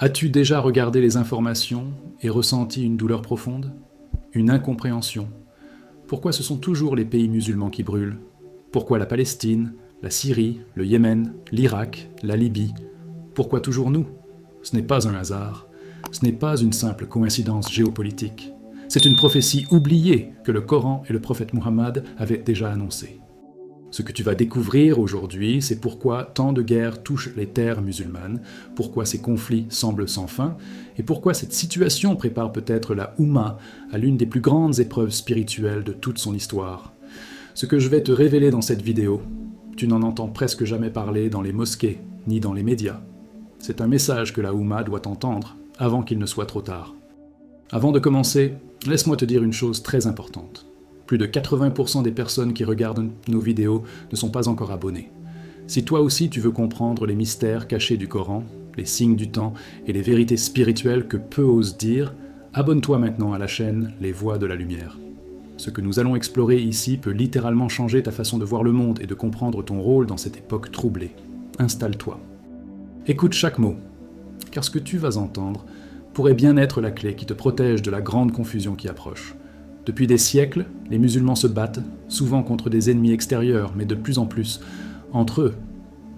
As-tu déjà regardé les informations et ressenti une douleur profonde? Une incompréhension? Pourquoi ce sont toujours les pays musulmans qui brûlent? Pourquoi la Palestine, la Syrie, le Yémen, l'Irak, la Libye? Pourquoi toujours nous? Ce n'est pas un hasard. Ce n'est pas une simple coïncidence géopolitique. C'est une prophétie oubliée que le Coran et le prophète Muhammad avaient déjà annoncée. Ce que tu vas découvrir aujourd'hui, c'est pourquoi tant de guerres touchent les terres musulmanes, pourquoi ces conflits semblent sans fin, et pourquoi cette situation prépare peut-être la Oumma à l'une des plus grandes épreuves spirituelles de toute son histoire. Ce que je vais te révéler dans cette vidéo, tu n'en entends presque jamais parler dans les mosquées, ni dans les médias. C'est un message que la Oumma doit entendre avant qu'il ne soit trop tard. Avant de commencer, laisse-moi te dire une chose très importante. Plus de 80% des personnes qui regardent nos vidéos ne sont pas encore abonnées. Si toi aussi tu veux comprendre les mystères cachés du Coran, les signes du temps et les vérités spirituelles que peu osent dire, abonne-toi maintenant à la chaîne Les Voix de la Lumière. Ce que nous allons explorer ici peut littéralement changer ta façon de voir le monde et de comprendre ton rôle dans cette époque troublée. Installe-toi. Écoute chaque mot, car ce que tu vas entendre pourrait bien être la clé qui te protège de la grande confusion qui approche. Depuis des siècles, les musulmans se battent, souvent contre des ennemis extérieurs, mais de plus en plus entre eux.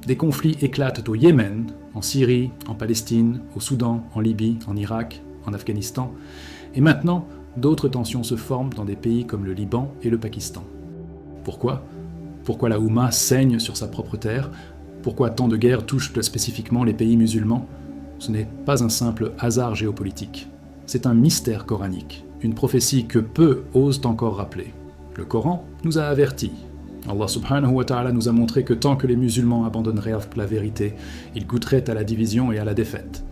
Des conflits éclatent au Yémen, en Syrie, en Palestine, au Soudan, en Libye, en Irak, en Afghanistan, et maintenant, d'autres tensions se forment dans des pays comme le Liban et le Pakistan. Pourquoi? Pourquoi la Oumma saigne sur sa propre terre? Pourquoi tant de guerres touchent spécifiquement les pays musulmans? Ce n'est pas un simple hasard géopolitique. C'est un mystère coranique, une prophétie que peu osent encore rappeler. Le Coran nous a avertis. Allah subhanahu wa ta'ala nous a montré que tant que les musulmans abandonneraient la vérité, ils goûteraient à la division et à la défaite.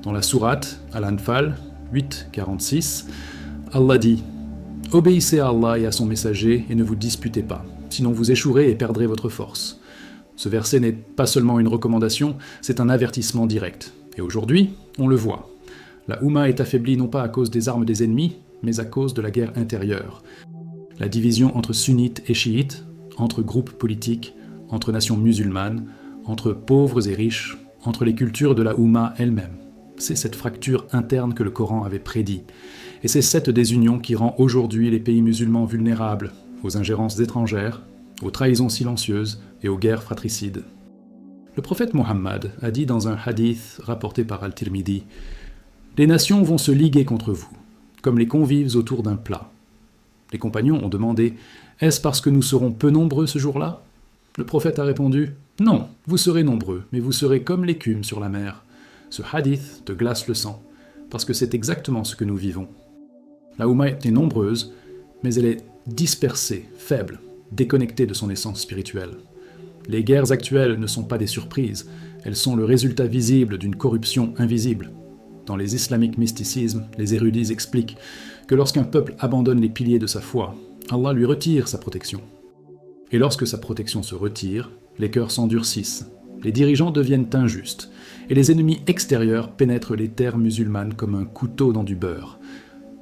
Dans la sourate Al-Anfal 8:46, Allah dit « Obéissez à Allah et à son messager et ne vous disputez pas, sinon vous échouerez et perdrez votre force. » Ce verset n'est pas seulement une recommandation, c'est un avertissement direct. Et aujourd'hui, on le voit. La Oumma est affaiblie non pas à cause des armes des ennemis, mais à cause de la guerre intérieure. La division entre sunnites et chiites, entre groupes politiques, entre nations musulmanes, entre pauvres et riches, entre les cultures de la Oumma elle-même. C'est cette fracture interne que le Coran avait prédit. Et c'est cette désunion qui rend aujourd'hui les pays musulmans vulnérables aux ingérences étrangères, aux trahisons silencieuses et aux guerres fratricides. Le prophète Muhammad a dit dans un hadith rapporté par Al-Tirmidhi « Les nations vont se liguer contre vous, comme les convives autour d'un plat. » Les compagnons ont demandé « Est-ce parce que nous serons peu nombreux ce jour-là » Le prophète a répondu « Non, vous serez nombreux, mais vous serez comme l'écume sur la mer. » Ce hadith te glace le sang, parce que c'est exactement ce que nous vivons. La Oumma est nombreuse, mais elle est dispersée, faible, déconnectée de son essence spirituelle. Les guerres actuelles ne sont pas des surprises, elles sont le résultat visible d'une corruption invisible. Dans les islamiques mysticismes, les érudits expliquent que lorsqu'un peuple abandonne les piliers de sa foi, Allah lui retire sa protection. Et lorsque sa protection se retire, les cœurs s'endurcissent, les dirigeants deviennent injustes, et les ennemis extérieurs pénètrent les terres musulmanes comme un couteau dans du beurre.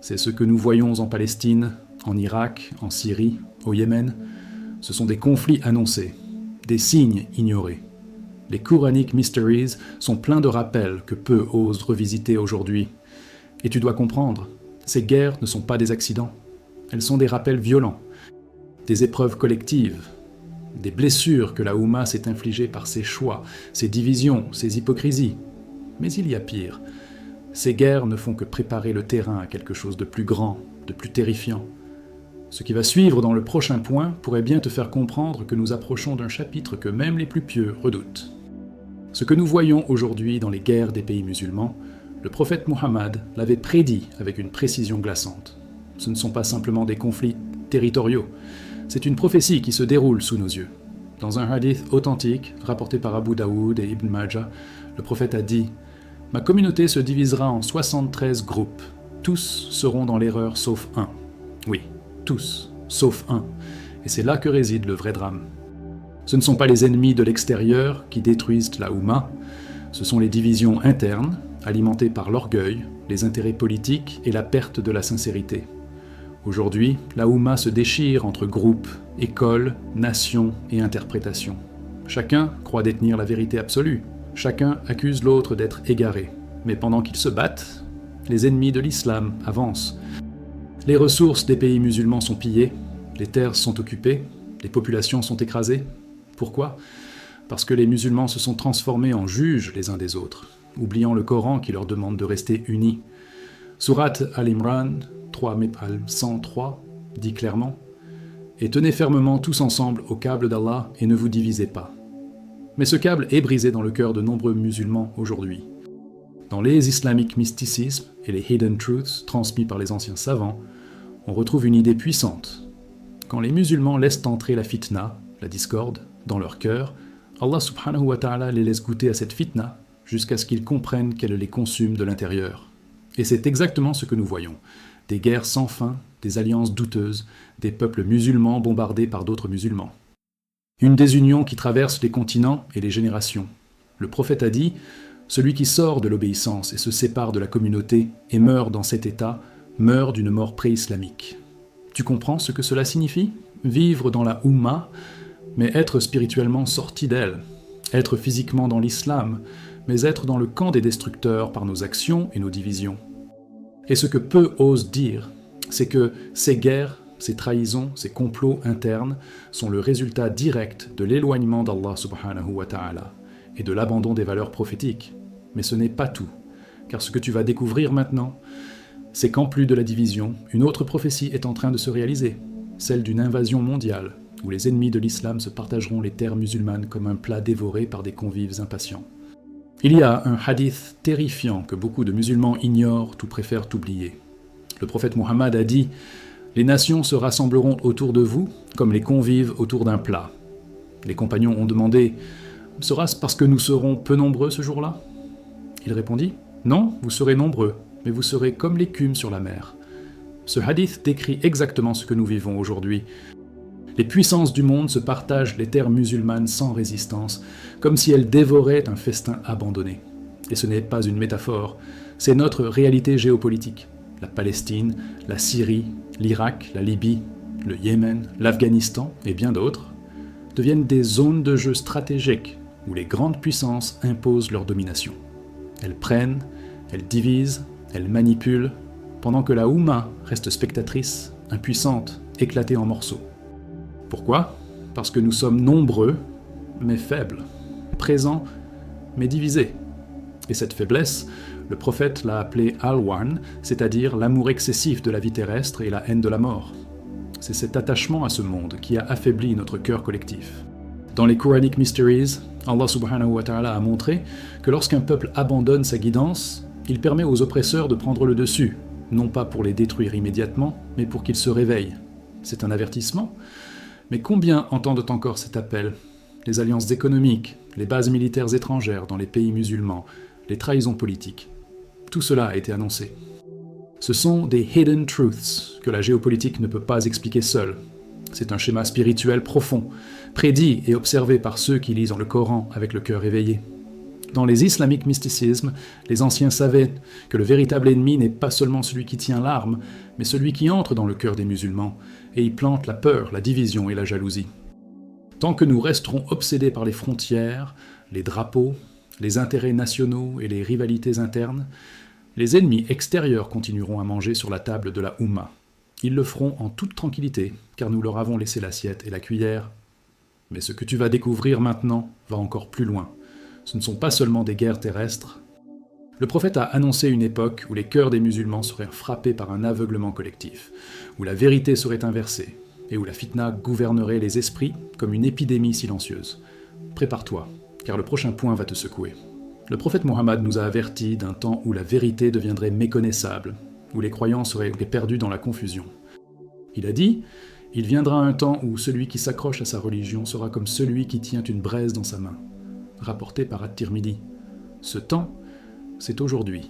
C'est ce que nous voyons en Palestine, en Irak, en Syrie, au Yémen. Ce sont des conflits annoncés, des signes ignorés. Les Quranic Mysteries sont pleins de rappels que peu osent revisiter aujourd'hui. Et tu dois comprendre, ces guerres ne sont pas des accidents. Elles sont des rappels violents, des épreuves collectives, des blessures que la Oumma s'est infligées par ses choix, ses divisions, ses hypocrisies. Mais il y a pire. Ces guerres ne font que préparer le terrain à quelque chose de plus grand, de plus terrifiant. Ce qui va suivre dans le prochain point pourrait bien te faire comprendre que nous approchons d'un chapitre que même les plus pieux redoutent. Ce que nous voyons aujourd'hui dans les guerres des pays musulmans, le prophète Muhammad l'avait prédit avec une précision glaçante. Ce ne sont pas simplement des conflits territoriaux, c'est une prophétie qui se déroule sous nos yeux. Dans un hadith authentique, rapporté par Abu Daoud et Ibn Majah, le prophète a dit « Ma communauté se divisera en 73 groupes. Tous seront dans l'erreur sauf un. » Oui, tous, sauf un. Et c'est là que réside le vrai drame. Ce ne sont pas les ennemis de l'extérieur qui détruisent la Oumma, ce sont les divisions internes, alimentées par l'orgueil, les intérêts politiques et la perte de la sincérité. Aujourd'hui, la Oumma se déchire entre groupes, écoles, nations et interprétations. Chacun croit détenir la vérité absolue, chacun accuse l'autre d'être égaré. Mais pendant qu'ils se battent, les ennemis de l'islam avancent. Les ressources des pays musulmans sont pillées, les terres sont occupées, les populations sont écrasées. Pourquoi ? Parce que les musulmans se sont transformés en juges les uns des autres, oubliant le Coran qui leur demande de rester unis. Sourate Al-Imran 103 dit clairement « Et tenez fermement tous ensemble au câble d'Allah et ne vous divisez pas. » Mais ce câble est brisé dans le cœur de nombreux musulmans aujourd'hui. Dans les Islamic Mysticism et les Hidden Truths transmis par les anciens savants, on retrouve une idée puissante. Quand les musulmans laissent entrer la fitna, la discorde, dans leur cœur, Allah subhanahu wa ta'ala les laisse goûter à cette fitna jusqu'à ce qu'ils comprennent qu'elle les consume de l'intérieur. Et c'est exactement ce que nous voyons. Des guerres sans fin, des alliances douteuses, des peuples musulmans bombardés par d'autres musulmans. Une désunion qui traverse les continents et les générations. Le prophète a dit « Celui qui sort de l'obéissance et se sépare de la communauté et meurt dans cet état, meurt d'une mort pré-islamique. » Tu comprends ce que cela signifie ? Vivre dans la Ummah, mais être spirituellement sorti d'elle. Être physiquement dans l'islam, mais être dans le camp des destructeurs par nos actions et nos divisions. Et ce que peu osent dire, c'est que ces guerres, ces trahisons, ces complots internes sont le résultat direct de l'éloignement d'Allah subhanahu wa ta'ala et de l'abandon des valeurs prophétiques. Mais ce n'est pas tout, car ce que tu vas découvrir maintenant, c'est qu'en plus de la division, une autre prophétie est en train de se réaliser, celle d'une invasion mondiale, où les ennemis de l'islam se partageront les terres musulmanes comme un plat dévoré par des convives impatients. Il y a un hadith terrifiant que beaucoup de musulmans ignorent ou préfèrent oublier. Le prophète Muhammad a dit « Les nations se rassembleront autour de vous comme les convives autour d'un plat. » Les compagnons ont demandé « Sera-ce parce que nous serons peu nombreux ce jour-là » Il répondit « Non, vous serez nombreux, mais vous serez comme l'écume sur la mer. » Ce hadith décrit exactement ce que nous vivons aujourd'hui. Les puissances du monde se partagent les terres musulmanes sans résistance, comme si elles dévoraient un festin abandonné. Et ce n'est pas une métaphore, c'est notre réalité géopolitique. La Palestine, la Syrie, l'Irak, la Libye, le Yémen, l'Afghanistan et bien d'autres deviennent des zones de jeu stratégiques où les grandes puissances imposent leur domination. Elles prennent, elles divisent, elles manipulent, pendant que la Oumma reste spectatrice, impuissante, éclatée en morceaux. Pourquoi ? Parce que nous sommes nombreux, mais faibles, présents, mais divisés. Et cette faiblesse, le prophète l'a appelée Al-Wan, c'est-à-dire l'amour excessif de la vie terrestre et la haine de la mort. C'est cet attachement à ce monde qui a affaibli notre cœur collectif. Dans les Quranic Mysteries, Allah subhanahu wa ta'ala a montré que lorsqu'un peuple abandonne sa guidance, il permet aux oppresseurs de prendre le dessus, non pas pour les détruire immédiatement, mais pour qu'ils se réveillent. C'est un avertissement. Mais combien entendent encore cet appel ? Les alliances économiques, les bases militaires étrangères dans les pays musulmans, les trahisons politiques. Tout cela a été annoncé. Ce sont des hidden truths que la géopolitique ne peut pas expliquer seule. C'est un schéma spirituel profond, prédit et observé par ceux qui lisent le Coran avec le cœur éveillé. Dans les Islamic Mysticism, les anciens savaient que le véritable ennemi n'est pas seulement celui qui tient l'arme, mais celui qui entre dans le cœur des musulmans et y plante la peur, la division et la jalousie. Tant que nous resterons obsédés par les frontières, les drapeaux, les intérêts nationaux et les rivalités internes, les ennemis extérieurs continueront à manger sur la table de la Oumma. Ils le feront en toute tranquillité, car nous leur avons laissé l'assiette et la cuillère. Mais ce que tu vas découvrir maintenant va encore plus loin. Ce ne sont pas seulement des guerres terrestres. Le prophète a annoncé une époque où les cœurs des musulmans seraient frappés par un aveuglement collectif, où la vérité serait inversée, et où la fitna gouvernerait les esprits comme une épidémie silencieuse. Prépare-toi, car le prochain point va te secouer. Le prophète Mohammed nous a avertis d'un temps où la vérité deviendrait méconnaissable, où les croyants seraient perdus dans la confusion. Il a dit « Il viendra un temps où celui qui s'accroche à sa religion sera comme celui qui tient une braise dans sa main. » Rapporté par At-Tirmidhi. Ce temps, c'est aujourd'hui.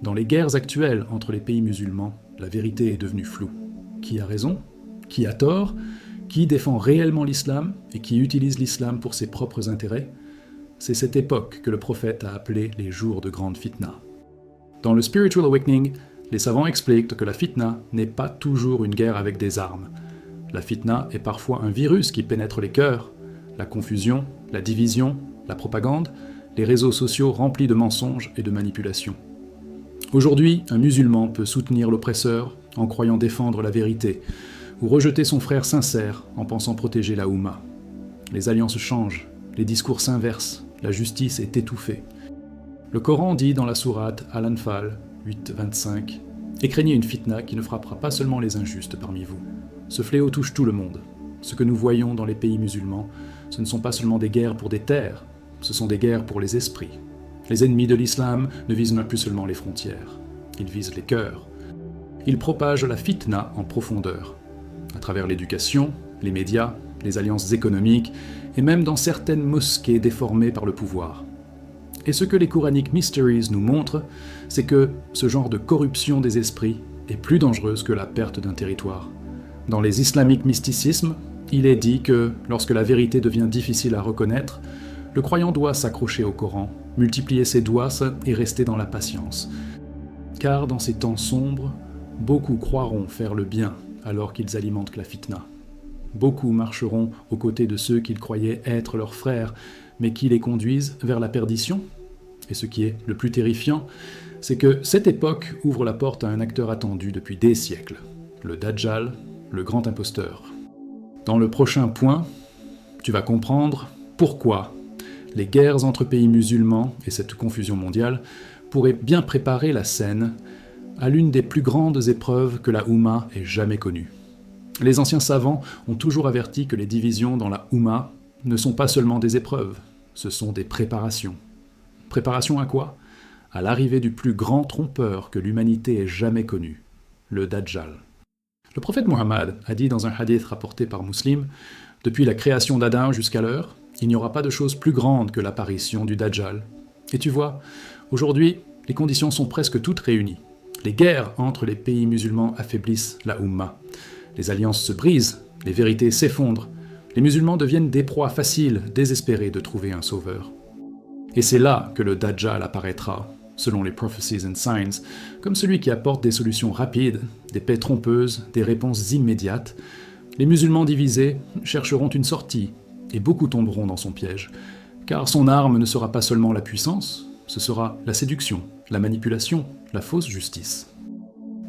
Dans les guerres actuelles entre les pays musulmans, la vérité est devenue floue. Qui a raison ? Qui a tort ? Qui défend réellement l'islam et qui utilise l'islam pour ses propres intérêts ? C'est cette époque que le prophète a appelée les jours de grande fitna. Dans le Spiritual Awakening, les savants expliquent que la fitna n'est pas toujours une guerre avec des armes. La fitna est parfois un virus qui pénètre les cœurs, la confusion, la division, la propagande, les réseaux sociaux remplis de mensonges et de manipulations. Aujourd'hui, un musulman peut soutenir l'oppresseur en croyant défendre la vérité, ou rejeter son frère sincère en pensant protéger la Oumma. Les alliances changent, les discours s'inversent, la justice est étouffée. Le Coran dit dans la sourate Al-Anfal 8-25 « Et craignez une fitna qui ne frappera pas seulement les injustes parmi vous. Ce fléau touche tout le monde. Ce que nous voyons dans les pays musulmans, ce ne sont pas seulement des guerres pour des terres, ce sont des guerres pour les esprits. Les ennemis de l'islam ne visent plus seulement les frontières, ils visent les cœurs. Ils propagent la fitna en profondeur, à travers l'éducation, les médias, les alliances économiques, et même dans certaines mosquées déformées par le pouvoir. Et ce que les Quranic Mysteries nous montrent, c'est que ce genre de corruption des esprits est plus dangereuse que la perte d'un territoire. Dans les islamiques mysticismes, il est dit que, lorsque la vérité devient difficile à reconnaître, le croyant doit s'accrocher au Coran, multiplier ses doigts et rester dans la patience. Car dans ces temps sombres, beaucoup croiront faire le bien alors qu'ils alimentent la fitna. Beaucoup marcheront aux côtés de ceux qu'ils croyaient être leurs frères, mais qui les conduisent vers la perdition. Et ce qui est le plus terrifiant, c'est que cette époque ouvre la porte à un acteur attendu depuis des siècles, le Dajjal, le grand imposteur. Dans le prochain point, tu vas comprendre pourquoi les guerres entre pays musulmans et cette confusion mondiale pourraient bien préparer la scène à l'une des plus grandes épreuves que la Oumma ait jamais connues. Les anciens savants ont toujours averti que les divisions dans la Oumma ne sont pas seulement des épreuves, ce sont des préparations. Préparation à quoi ? À l'arrivée du plus grand trompeur que l'humanité ait jamais connu, le Dajjal. Le prophète Muhammad a dit dans un hadith rapporté par Muslim, « Depuis la création d'Adam jusqu'à l'heure, il n'y aura pas de chose plus grande que l'apparition du Dajjal. » Et tu vois, aujourd'hui, les conditions sont presque toutes réunies. Les guerres entre les pays musulmans affaiblissent la Oumma. Les alliances se brisent, les vérités s'effondrent. Les musulmans deviennent des proies faciles, désespérés de trouver un sauveur. Et c'est là que le Dajjal apparaîtra, selon les Prophecies and Signs, comme celui qui apporte des solutions rapides, des paix trompeuses, des réponses immédiates. Les musulmans divisés chercheront une sortie, et beaucoup tomberont dans son piège, car son arme ne sera pas seulement la puissance, ce sera la séduction, la manipulation, la fausse justice.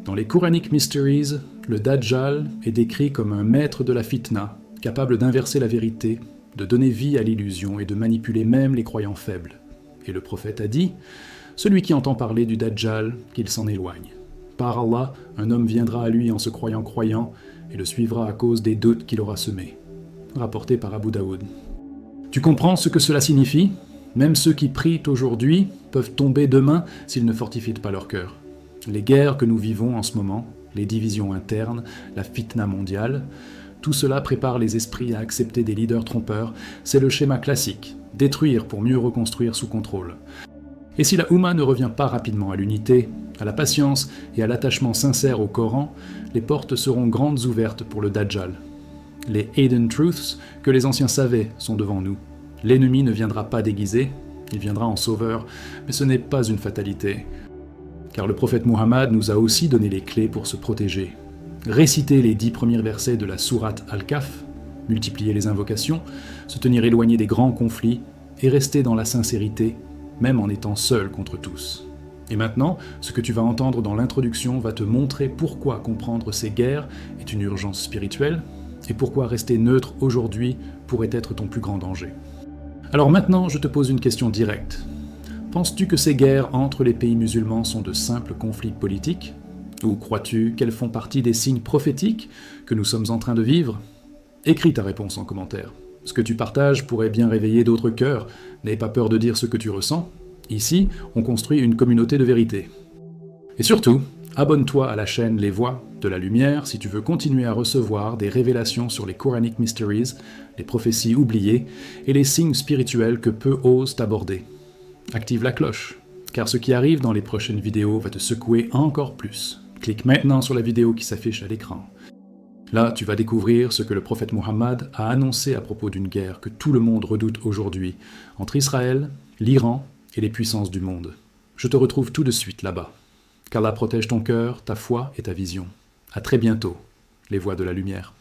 Dans les Quranic Mysteries, le Dajjal est décrit comme un maître de la fitna, capable d'inverser la vérité, de donner vie à l'illusion et de manipuler même les croyants faibles. Et le prophète a dit « Celui qui entend parler du Dajjal, qu'il s'en éloigne. Par Allah, un homme viendra à lui en se croyant croyant et le suivra à cause des doutes qu'il aura semés. » Rapporté par Abu Daoud. Tu comprends ce que cela signifie ? Même ceux qui prient aujourd'hui peuvent tomber demain s'ils ne fortifient pas leur cœur. Les guerres que nous vivons en ce moment, les divisions internes, la fitna mondiale, tout cela prépare les esprits à accepter des leaders trompeurs. C'est le schéma classique, détruire pour mieux reconstruire sous contrôle. Et si la Oumma ne revient pas rapidement à l'unité, à la patience et à l'attachement sincère au Coran, les portes seront grandes ouvertes pour le Dajjal. Les Hidden Truths que les anciens savaient sont devant nous. L'ennemi ne viendra pas déguisé, il viendra en sauveur, mais ce n'est pas une fatalité. Car le prophète Muhammad nous a aussi donné les clés pour se protéger. Réciter les 10 premiers versets de la sourate Al-Kahf, multiplier les invocations, se tenir éloigné des grands conflits et rester dans la sincérité, même en étant seul contre tous. Et maintenant, ce que tu vas entendre dans l'introduction va te montrer pourquoi comprendre ces guerres est une urgence spirituelle et pourquoi rester neutre aujourd'hui pourrait être ton plus grand danger. Alors maintenant, je te pose une question directe. Penses-tu que ces guerres entre les pays musulmans sont de simples conflits politiques ? Ou crois-tu qu'elles font partie des signes prophétiques que nous sommes en train de vivre ? Écris ta réponse en commentaire. Ce que tu partages pourrait bien réveiller d'autres cœurs. N'aie pas peur de dire ce que tu ressens. Ici, on construit une communauté de vérité. Et surtout, abonne-toi à la chaîne Les Voix de la Lumière si tu veux continuer à recevoir des révélations sur les Quranic Mysteries, les prophéties oubliées et les signes spirituels que peu osent aborder. Active la cloche, car ce qui arrive dans les prochaines vidéos va te secouer encore plus. Clique maintenant sur la vidéo qui s'affiche à l'écran. Là, tu vas découvrir ce que le prophète Muhammad a annoncé à propos d'une guerre que tout le monde redoute aujourd'hui, entre Israël, l'Iran et les puissances du monde. Je te retrouve tout de suite là-bas. Qu'Allah protège ton cœur, ta foi et ta vision. À très bientôt, les Voix de la Lumière.